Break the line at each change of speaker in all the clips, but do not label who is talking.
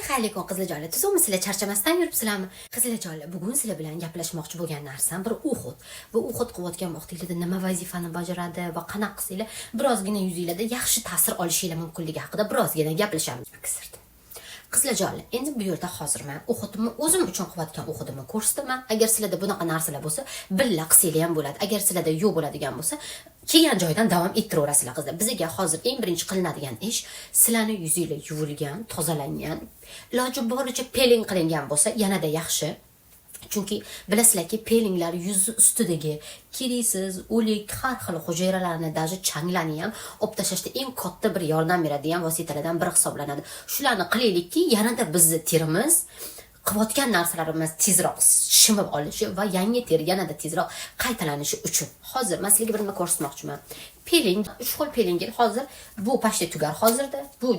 Xayrli-kun qizlarjonlar, tuzukmi sizlar charchamasdan yuribsizlarmi? Qizlarjonlar, bugun sizlar bilan gaplashmoqchi bo'lgan narsam bir Uhud. Bu Uhud qilayotgan vaqtingizda nima vazifani bajaradi va qanaqa qilsanglar birozgina yuzingizda yaxshi ta'sir olishingiz mumkinligi haqida birozgina gaplashamiz. Qizlarjonlar, endi bu yerda hozir men Uhudimni o'zim uchun qilayotgan Uhudimni ko'rsataman. Agar sizlarda bunaqa narsalar bo'lsa, billa qilsanglar ham bo'ladi. Agar sizlarda yo'q bo'ladigan bo'lsa, kelgan joydan davom ettiraverasizlar qizlar. Bizga hozir eng birinchi qilinadigan ish sizlarning yuzinglar yuvilgan, tozalangan, iloji boricha peeling qilingan bo'lsa, yanada yaxshi. Chunki bilasizlarki, peelinglar yuz ustidagi kiriksiz, o'lik har xil hujayralarni, даже changlarni ham olib tashlashda eng katta bir yordam beradigan vositalardan biri hisoblanadi. Shularni qilaylikki, yanada bizni terimiz qilayotgan narsalarimiz tezroq shimib olishi va yangi teri yanada tezroq qaytalanishi uchun. Hozir men sizlarga birini ko'rsatmoqchiman. Peeling, 3 xil peeling hozir bu pashta tugar hozirda. Bu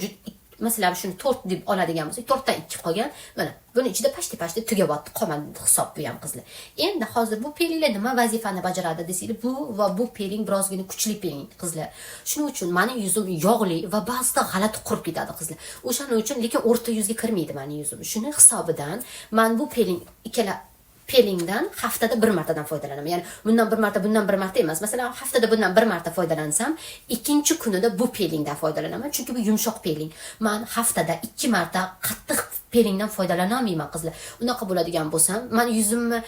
masalan shuni 4 deb oladigan bo'lsak, 4 dan 2 qolgan. Mana buni ichida pashta tugayapti, qolmadi hisob bu ham qizlar. Endi hozir bu peelinglar nima vazifani bajaradi desanglar, bu peeling birozgina kuchli peeling qizlar. Shuning uchun meni yuzim yog'li va ba'zida g'alati qurib ketadi qizlar. O'shaning uchun lekin o'rta yuzga kirmaydi meni yuzim. Shuni hisobidan men bu peeling ikkala peelingdan haftada bir martadan foydalanaman. Ya'ni bundan bir marta, bundan bir marta emas. Masalan, haftada bundan bir marta foydalansam, ikkinchi kunida bu peelingdan foydalanaman. Chunki bu yumshoq peeling. Men haftada 2 marta qattiq peelingdan foydalanolmayman qizlar. Unaqa bo'ladigan bo'lsam, men yuzimni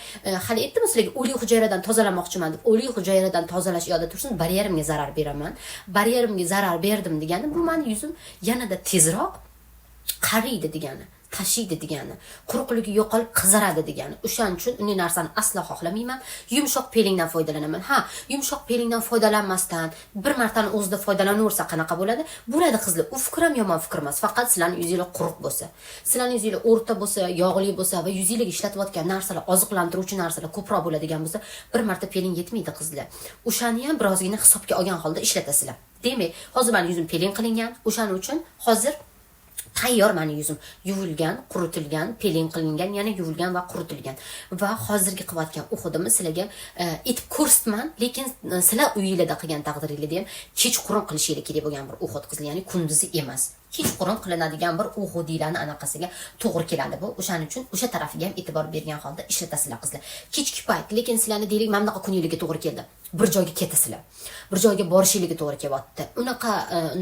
hali aytdim sizlarga o'lik hujayradan tozalamoqchiman deb. O'lik hujayradan tozalash yo'lida tursin, baryerimga zarar beraman. Baryerimga zarar berdim degani, bu mening yuzim yanada tezroq qariydi degani. Tashiydi degani, quruqligi yo'qolib qizaradi degani. O'shaning uchun uning narsani aslo xohlamayman. Yumshoq peelingdan foydalanaman. Ha, yumshoq peelingdan foydalanmasdan bir martani o'zida foydalanaversa qanaqa bo'ladi? Bo'ladi qizlar. U fikr ham yomon fikr emas. Faqat sizlarning yuzinglar quruq bo'lsa, sizlarning yuzinglar o'rta bo'lsa, yog'li bo'lsa va yuzingizga ishlatayotgan narsalar, oziqlantiruvchi narsalar ko'proq bo'ladigan bo'lsa, bir marta peeling yetmaydi qizlar. O'shani ham birozgina hisobga olgan holda ishlatasizlar. Demak, hozir men yuzim peeling qilingan. O'shaning uchun hozir tayyor meni yuzim yuvilgan, quritilgan, peeling qilingan, yana yuvilgan va quritilgan. Va hozirgi qilayotgan Uhudimni sizlarga aytib ko'rsatman, lekin sizlar uyingizda qilgan taqdiringizda ham kechqurun qilishingiz kerak bo'lgan bir Uhud qizlar, ya'ni kunduzi emas. Kechqurun qilinadigan bir Uhudiylarni anaqasiga to'g'ri keladi bu. O'shaning uchun o'sha tarafiga ham e'tibor bergan holda ishlatasizlar qizlar. Kechki payt, lekin sizlarni deylik, mana bunaqa kunligiga to'g'ri keldi. Bir joyga ketasizlar. Bir joyga borishingiz to'g'ri kelyapti. Unaqa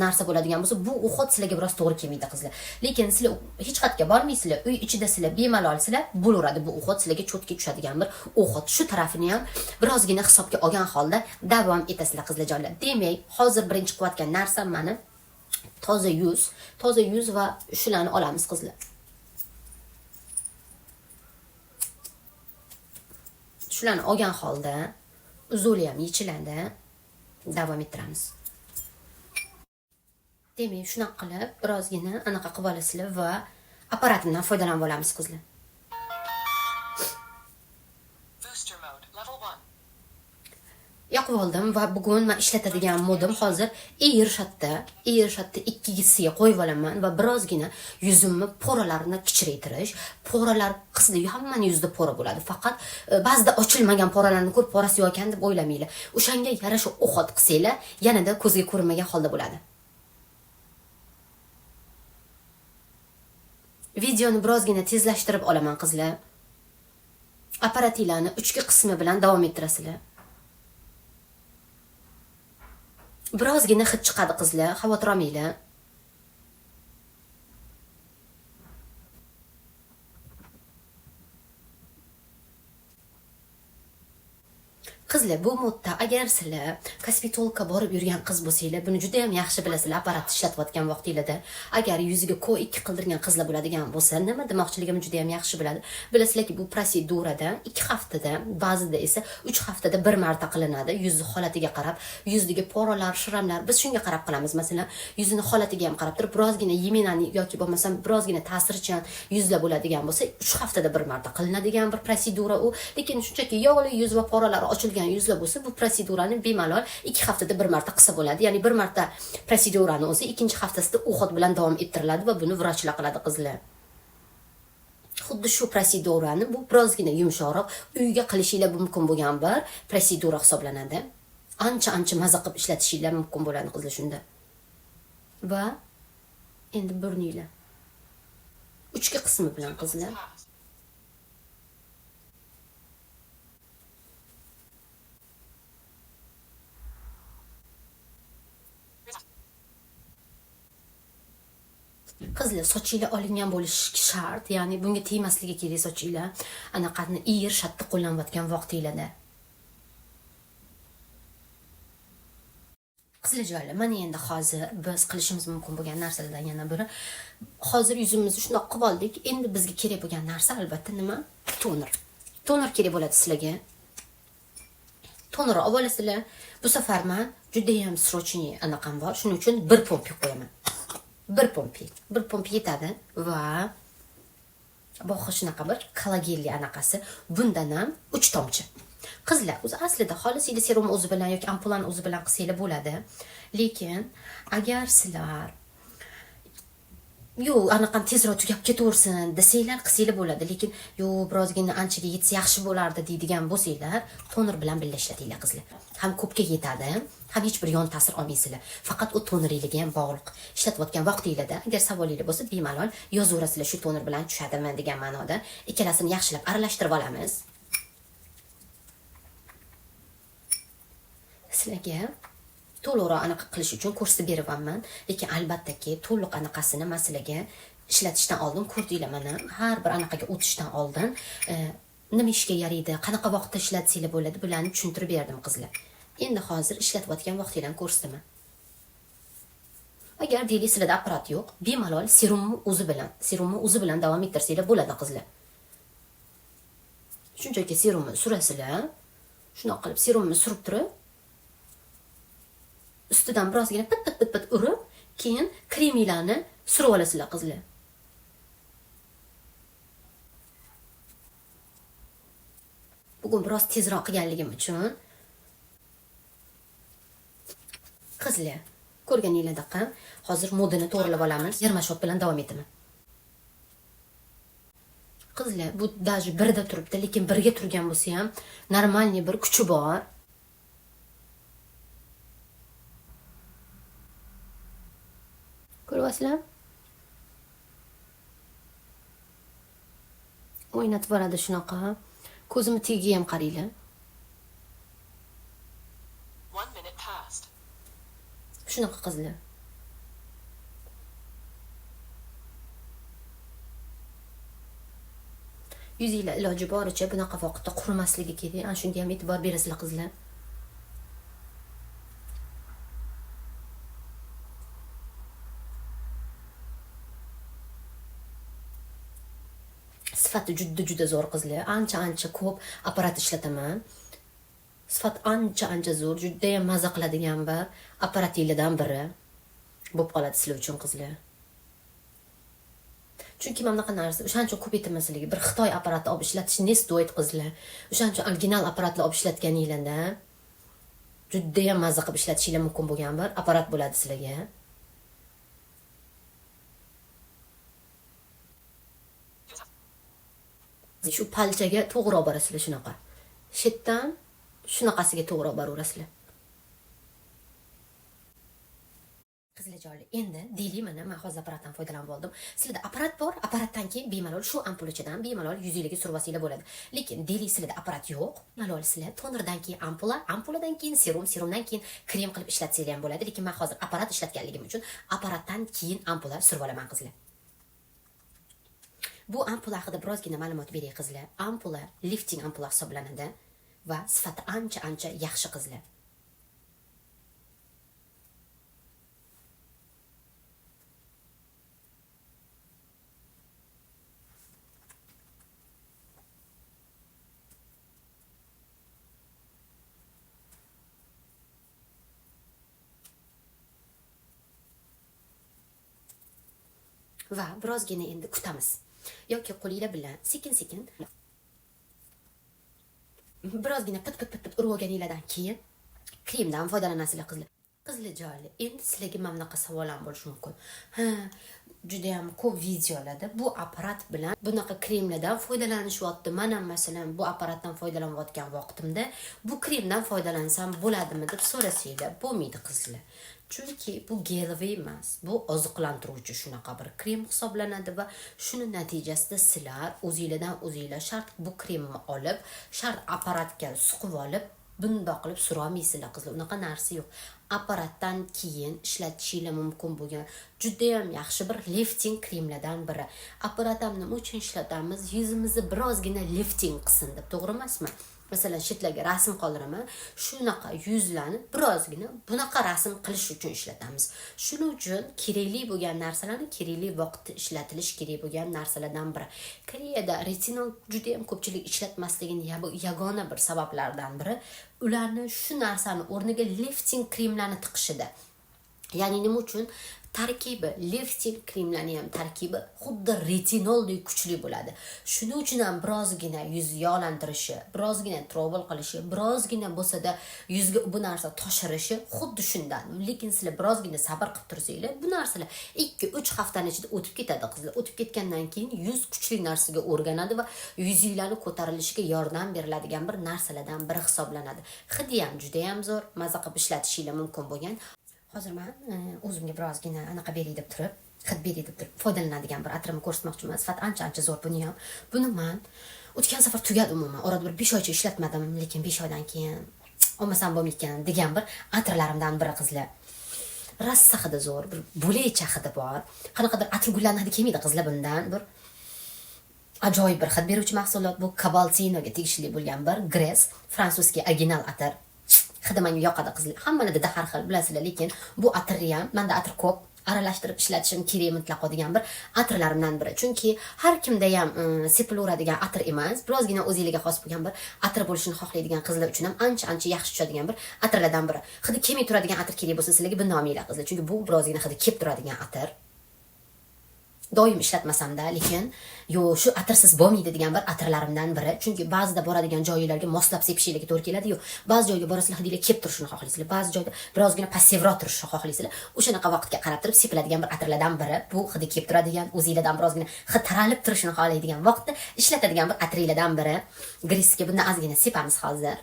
narsa bo'ladigan bo'lsa, bu Uhud sizlarga biroz to'g'ri kelmaydi qizlar. Lekin sizlar hech qayerga bormaysizlar, uy ichida sizlar bemalol sizlar bo'laveradi. Bu Uhud sizlarga cho'tga tushadigan bir Uhud. Shu tarafini ham birozgina hisobga olgan holda davom etasizlar qizlarjonlar. Demak, hozir birinchi qilayotgan narsam meni toza yuz va shularni olamiz qizlar. Shularni olgan holda uzuli ham yechiladi. Davom ettiramiz. Demak, shunaqa qilib birozgina anaqa qilib olasizlar va apparatimdan foydalanib olamiz qizlar. Yoqib oldim va bugun men ishlatadigan modim hozir Airshotda 2gisiga qo'yib olaman va birozgina yuzimni poralarini kichraytirish. Poralar qizlar hammaning yuzida pora bo'ladi. Faqat ba'zida ochilmagan poralarni ko'rib porasi yo'q ekan deb o'ylamanglar. O'shanga yarasha o'xat qilsanglar, yanada ko'zga ko'rinmagan holda bo'ladi. Videoni birozgina tezlashtirib olaman qizlar. Apparatinglarni 3 qismi bilan davom ettirasizlar. Birozgina hid chiqadi qizlar, xavotir olmanglar. Qizlar, bu modda agar sizlar kosmetologga borib yurgan qiz bo'lsanglar, buni juda ham yaxshi bilasizlar. Apparat ishlatayotgan vaqtingizda agar yuziga Q2 qildirgan qizlar bo'ladigan bo'lsa, nima demoqchiligimni juda ham yaxshi biladi. Bilasizlarki, bu prosedurada 2 haftada, ba'zida esa 3 haftada bir marta qilinadi. Yuzni holatiga qarab, yuzdagi poralar, shramlar biz shunga qarab qilamiz. Masalan, yuzini holatiga ham qarab turib, birozgina yeminani yoki bo'lmasam birozgina ta'sirchan yuzlar bo'ladigan bo'lsa, 3 haftada bir marta qilinadigan bir prosedura u. Lekin shunchaki yog'li yuz va poralar ochilgan yuzlar bo'lsa, bu prosedurani bemalol 2 haftada bir marta qilsa bo'ladi. Ya'ni bir marta prosedurani o'zi ikkinchi haftasida Uhud bilan davom ettiriladi va buni vrachlar qiladi qizlar. Xuddi shu prosedurani bu birozgina yumshoqroq uyga qilishingiz mumkin bo'lgan bir prosedura hisoblanadi. Ancha maza qilib ishlatishingiz mumkin bo'ladi qizlar shunda. Va endi burninglar 3 uchki qismi bilan qizlar. Qizlar sochinglar olingan bo'lishi shart, ya'ni bunga tegmasligi kerak sochinglar. Anaqani shatda qo'llanayotgan vaqtinglarda. Qizlarjoylar, mana endi hozir biz qilishimiz mumkin bo'lgan narsalardan yana biri, hozir yuzimizni shundoq qilib oldik. Endi bizga kerak bo'lgan narsa albatta nima? Toner. Toner kerak bo'ladi sizlarga. Toner olib olasizlar. Bu safar men juda ham srochniy anaqam bor. Shuning uchun 1 pompi qo'yaman. 1 pompi yetadi va boxi shunaqa bir kollagenli anaqasi. Bundan ham 3 tomchi. Qizlar, o'zi aslida xolislikda serum o'zi bilan yoki ampulani o'zi bilan qilsanglar bo'ladi. Lekin agar sizlar anaqam tezroq tugab ketaversin desanglar qilsanglar bo'ladi. Lekin birozgina anchaga yetsa yaxshi bo'lardi deydigan bo'lsanglar, toner bilan birga ishlatinglar qizlar. Ham ko'pga yetadi, ham hech bir yon ta'sir olmaysizlar. Faqat u tonerligiga ham bog'liq. Ishlatayotgan vaqtingizda agar savolinglar bo'lsa, bemalol yozaverasizlar, shu toner bilan tushadimi degan ma'noda. Ikkalasini yaxshilab aralashtirib olamiz. Sizlarga to'liqroq anaqa qilish uchun ko'rsatib beraman, lekin albattaki to'liq anaqasini men sizlarga ishlatishdan oldin ko'rdinglar, mana har bir anaqaga o'tishdan oldin nima ishga yaraydi, qanaqa vaqtda ishlatsanglar bo'ladi, bularni tushuntirib berdim qizlar. Endi hozir ishlatayotgan vaqtinglarni ko'rsataman. Agar deylik sizlarda apparat yo'q, bemalol serumni o'zi bilan davom ettirsanglar bo'ladi qizlar. Shunchaki serumni surasizlar. Shunaqa qilib serumni surib turib, ustidan birozgina pit urib, keyin kremlarni surib olasizlar qizlar. Bugun biroz tezroq qilganligim uchun qizlar, ko'rganinglardek hozir modani to'g'rilab olamiz. Yermashot bilan davom etaman. Qizlar, bu даже birda turibdi, lekin birga turgan bo'lsa ham normalniy bir kuchi bor. Ko'ryapsizlar? O'ynatib boradi shunaqa. Ko'zimni tegiga ham qaranglar. Shunaqa qizlar. Yuzinglar iloji boricha bunaqa vaqtda qurimasligi kerak. Ana shunga ham e'tibor berasizlar qizlar. Sifati juda zo'r qizlar. Ancha ko'p apparat ishlataman. Sifat ancha zo'r, juda ham maza qiladigan bir apparatinglardan biri bo'lib qoladi sizlar uchun qizlar. Chunki mana bunaqa narsa o'shancha ko'p aytaman sizlarga. Bir Xitoy apparati olib ishlatish ne stoyt qizlar. O'shancha original apparatlar olib ishlatganinglarda juda ham maza qilib ishlatishinglar mumkin bo'lgan bir apparat bo'ladi sizlarga. Shu palchaga to'g'ri olib borasizlar shunaqa. Shetdan shunaqasiga to'g'ri olib boraverasizlar. Qizlarjoylar, endi deylik mana men hozir apparatdan foydalanib oldim. Sizlarda apparat bor, apparatdan keyin bemalol shu ampulachadan bemalol yuzingizga surib olsanglar bo'ladi. Lekin deylik sizlarda apparat yo'q, bemalol sizlar tonerdan keyin ampuladan keyin serumdan keyin krem qilib ishlatsanglar ham bo'ladi. Lekin men hozir apparat ishlatganligim uchun apparatdan keyin ampula surib olaman qizlar. Bu ampula haqida birozgina ma'lumot beray qizlar. Ampula lifting ampula hisoblanadi va sifati ancha yaxshi qizlar. Va birozgina endi kutamiz. Yoki qo'linglar bilan sekin birozgina pit urib olganinglardan keyin kremdan foydalanasizlar qizlar. Qizlarjoylar, endi sizlarga mana bunaqa savollar bo'lishi mumkin. Juda ham ko'p videolarda bu apparat bilan bunaqa kremlardan foydalanishyapti. Mana masalan bu apparatdan foydalanayotgan vaqtimda bu kremdan foydalansam bo'ladimi deb so'rasanglar, bo'lmaydi qizlar. Chunki bu gelviy emas, bu oziqlantiruvchi shunaqa bir krem hisoblanadi va shuni natijasida sizlar o'zingizlar shart bu kremni olib, shart apparatga suqib olib, bundoq qilib surolmaysizlar qizlar. Unaqa narsa yo'q. Apparatdan keyin ishlatishingiz mumkin bo'lgan juda ham yaxshi bir lifting kremlardan biri. Apparat ham nima uchun ishlatamiz? Yuzimizni birozgina lifting qilsin deb, to'g'ri emasmi? Masalan, shetlarga rasm qoldiraman, shunaqa yuzlarni birozgina bunaqa rasm qilish uchun ishlatamiz. Shuning uchun kerakli bo'lgan narsalarni kerakli vaqtda ishlatilish kerak bo'lgan narsalardan biri. Koreyada retinol juda ham ko'pchilik ishlatmasligining yagona bir sabablaridan biri ularni shu narsani o'rniga lifting kremlarni tiqishida. Ya'ni nima uchun? Tarkibi, lifting kremlarni ham tarkibi xuddi retinoldek kuchli bo'ladi. Shuning uchun ham birozgina yuz yog'lantirishi, birozgina trouble qilishi, birozgina bo'lsa-da yuzga bu narsa toshirishi xuddi shundan. Lekin sizlar birozgina sabr qilib tursanglar, bu narsalar 2-3 haftaning ichida o'tib ketadi qizlar. O'tib ketgandan keyin yuz kuchli narsaga o'rganadi va yuzinglarni ko'tarilishiga yordam beriladigan bir narsalardan biri hisoblanadi. Hidi ham juda ham zo'r, maza qilib ishlatishingiz mumkin bo'lgan. Hozir men o'zimga birozgina anaqa beray deb turib, hid beray deb turib foydalanadigan bir atrimni ko'rsatmoqchiman. Sifat ancha zo'r buni ham. Buni men o'tgan safar tugadi umuman. Orada bir 5 oycha ishlatmadim, lekin 5 oydan keyin olmasam bo'lmayotgan degan bir atirlarimdan biri qizlar. Rassa hidi zo'r, bir bo'laycha hidi bor. Qanaqadir atir gullarning hidi kelmaydi qizlar bundan. Bir ajoyib bir hid beruvchi mahsulot bu Cabaltinoga tegishli bo'lgan bir Gres, fransuzskiy original atir. Hidi menga yoqadi qizlar. Hammalarda har xil bilasizlar, lekin bu atirni ham menda atir ko'p aralashtirib ishlatishim kerak mutlaqo degan bir atirlarimdan biri. Chunki har kimda ham sepilaveradigan atir emas, birozgina o'zingizga xos bo'lgan bir atir bo'lishini xohlaydigan qizlar uchun ham ancha yaxshi tushadigan bir atirlardan biri. Hidi kelmay turadigan atir kerak bo'lsa sizlarga bunday olmanglar qizlar, chunki bu birozgina hidi kelib turadigan atir. Doim ishlatmasam-da, lekin shu atirsiz bo'lmaydi degan bir atirlarimdan biri. Chunki ba'zida boradigan joylarga moslab sepishinglarga to'g'ri keladi. Ba'zi joyga borasizlar, hidinglar kelib turishini xohlaysizlar. Ba'zi joyda birozgina passivroq turishni xohlaysizlar. O'shanaqa vaqtga qarab turib sepiladigan bir atirlardan biri. Bu hidi kelib turadigan, o'zingizlardan birozgina hid taralib turishini xohlaydigan vaqtda ishlatadigan bir atirlardan biri. Grisga bundan ozgina sepamiz hozir.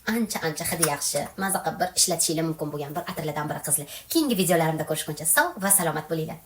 Ancha hidi yaxshi, maza qilib bir ishlatishingiz mumkin bo'lgan bir atirlardan biri qizlar. Keyingi videolarimda ko'rishguncha sog' va salomat bo'linglar.